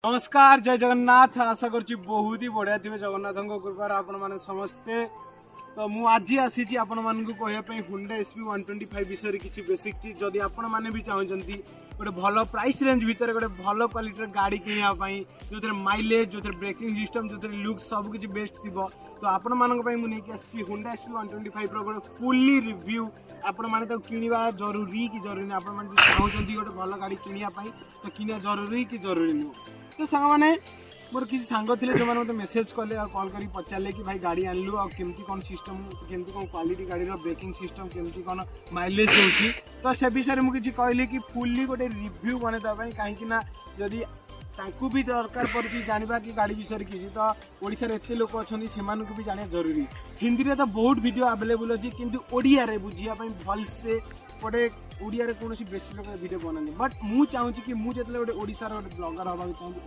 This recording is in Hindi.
नमस्कार जय जगन्नाथ आशा करुच्ची बहुत ही बढ़िया थे जगन्नाथ कृपार आपण मैंने समस्ते तो मु आज आसी आपण मानक कहवाई हुंडा एसपी 125 विषय किसी बेसिक चीज जदि आपण मैंने भी चाहते गोटे भल प्राइस रेंज भितर गोटे भल क्वालिटी गाड़ी किनापी जो माइलेज जो ब्रेकिंग सिस्टम जो लुक सब किसी बेस्ट थी तो आपण मानक मुझे हुंडा एसपी 125 गोटे फुल्ली रिव्यू आपण मैंने किणवा जरूरी कि जरूरी नहीं आप चाहते गोटे भल गाड़ी किनापी तो किना जरूरी कि जरूरी नुह तो सांग मैंने मोर किसी सांग थे जो मैंने मेसेज कले कॉल कर पचारे कि भाई गाड़ी आनलु आमती कौन सिस्टम केमती कौन क्वालिटी गाड़ी ब्रेकिंग सिस्टम केमती कौन माइलेज होती तो से विषय में मुझे कहली कि फुल्ली गोटे रिव्यू बनवाई कहीं जदि तांकु भी दरकार पड़ी जानवा कि गाड़ी विषय किसी तो ओडिशा रे एते लोक अच्छा से भी जाना जरूरी हिंदी में तो बहुत वीडियो अवेलेबल अच्छी किंतु ओडिया रे बुझापी भल से गोटे ओडिया रे कौन बेसी लोग वीडियो बनाते बट मुझे चाहूँगी कि मुझे गोटे ओडिशा गोटे ब्लॉगर हवा चाहूँगी।